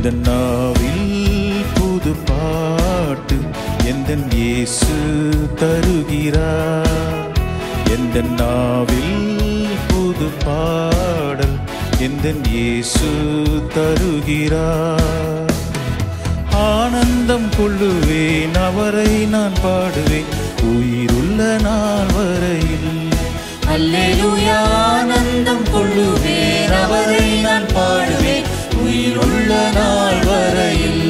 எந்த நாவில் புது பாட்டு எந்தன் இயேசு தருகிறார். எந்த நாவில் புது பாடல் எந்தன் இயேசு தருகிறார். ஆனந்தம் கொள்ளுவேன் அவரை நான் பாடுவேன் உயிருள்ள நாள் வரையில். அல்லேலூயா ஆனந்தம் கொள்ளுவேன் அவரை நான் பாடுவேன் உயிருள்ள நாள் வரையில்.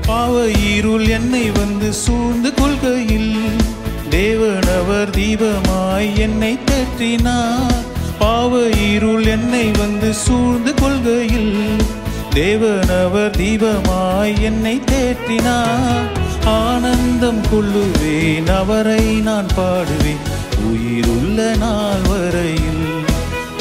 பாவ இருள் என்னை வந்து சூழ்ந்து கொள்கையில் தேவனவர் தீபமாய் என்னை தேற்றினார். பாவ இருள் என்னை வந்து சூழ்ந்து கொள்கையில் தேவனவர் தீபமாய் என்னை தேற்றினார். ஆனந்தம் கொள்ளுவேன் அவரை நான் பாடுவேன் உயிருள்ள நாள் வரையில்.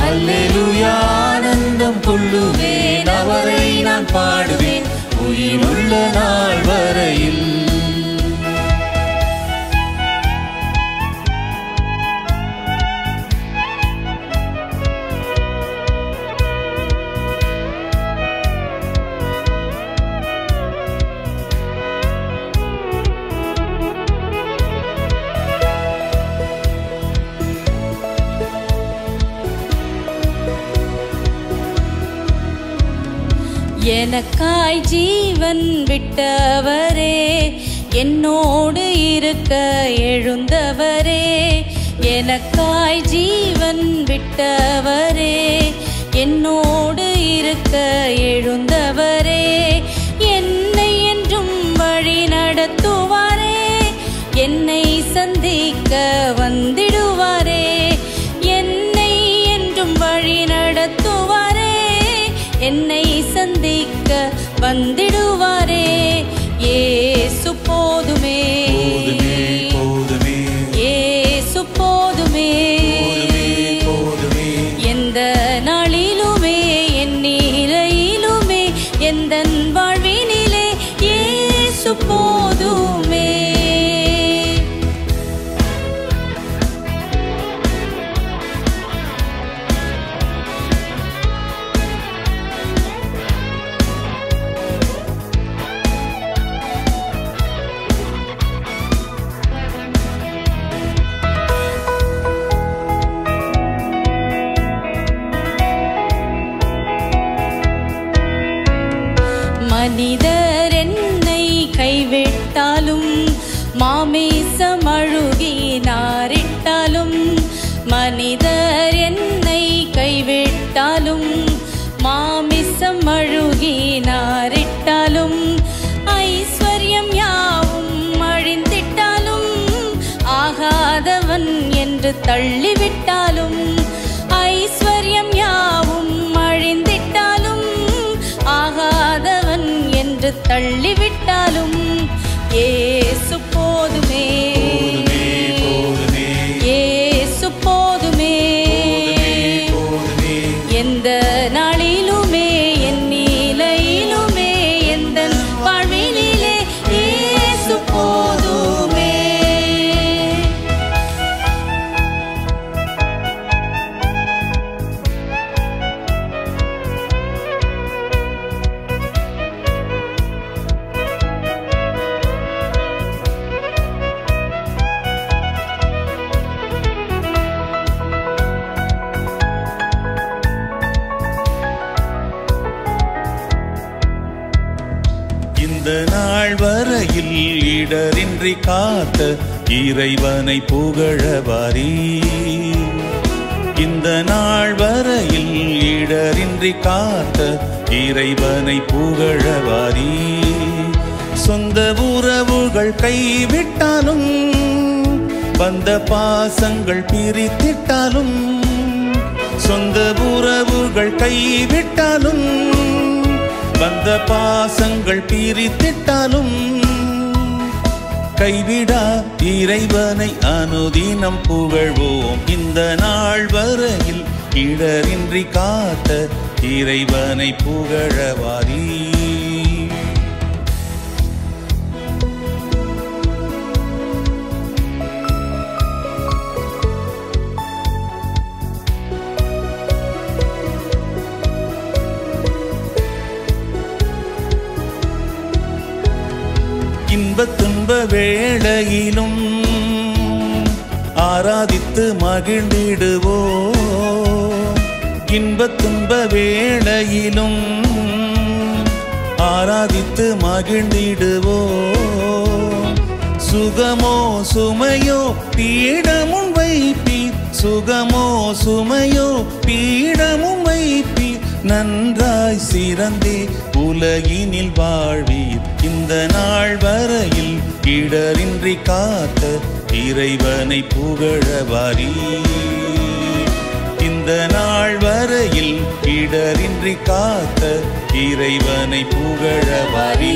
அல்லேலூயா ஆனந்தம் கொள்ளுவேன் அவரை நான் பாடுவேன் உயிருள்ள நாள் வரையில். எனக்காய் ஜீவன் விட்டவரே என்னோடு இருக்க எழுந்தவரே. எனக்காய் ஜீவன் விட்டவரே என்னோடு இருக்க எழுந்தவரே. என்னை என்றும் வழி நடத்துவாரே என்னை சந்திக்க வந்திடுவாரே. என்னை என்றும் வழி நடத்துவாரே என்னை சந்திக்க வந்திடுவாரே. இயேசு போதுமே இயேசு போதுமே எந்த நாளிலுமே என் நிலையிலுமே எந்தன் வாழ்வினிலே இயேசு போதுமே. மனிதர் என்னை கைவிட்டாலும் மாமிசம் அழுகி நாரிட்டாலும். மனிதர் என்னை கைவிட்டாலும் மாமிசம் அழுகி நாரிட்டாலும். ஐஸ்வர்யம் யாவும் அழிந்திட்டாலும் ஆகாதவன் என்று தள்ளிவிட்டாலும். ஐஸ்வர்யம் யாவும் அழிந்திட்டாலும் ஆகாதவன் என்று தள்ளிவிட்டாலும் இயேசு போதுமே இயேசு போதுமே. எந்த நாளிலுமே என் நிலையிலுமே எந்தன் வாழ்வினிலே இயேசு போதுமே. இந்த நாள் வரையில் இடரின்றி காத்த இறைவனை புகழவாரி. இந்த நாள் வரையில் இடரின்றி காத்த இறைவனை புகழவாரி. சொந்த உறவுகள் கைவிட்டாலும் வந்த பாசங்கள் பிரித்திட்டாலும். சொந்த உறவுகள் கைவிட்டாலும் வந்த பாசங்கள் பிரித்திட்டாலும் கைவிடா இறைவனை அனுதினம் புகழ்வோம். இந்த நாள் வரையில் இடரின்றி காத்த இறைவனை புகழவாரி. இன்பத் துன்ப வேளையிலும் ஆராதித்து மகிழ்ந்திடுவோம். இன்பத் துன்ப வேளையிலும் ஆராதித்து மகிழ்ந்திடுவோம். சுகமோ சுமையோ பீடமும் வைப்பீர், சுகமோ சுமையோ பீடமும் வைப்பீர். நன்றாய் சிறந்தே உலகினில் வாழ்வீர். இந்த நாள் வரையில் இடரின்றி காத்த இறைவனை புகழவாரி. இந்த நாள் வரையில் இடரின்றி காத்த இறைவனை புகழவாரி.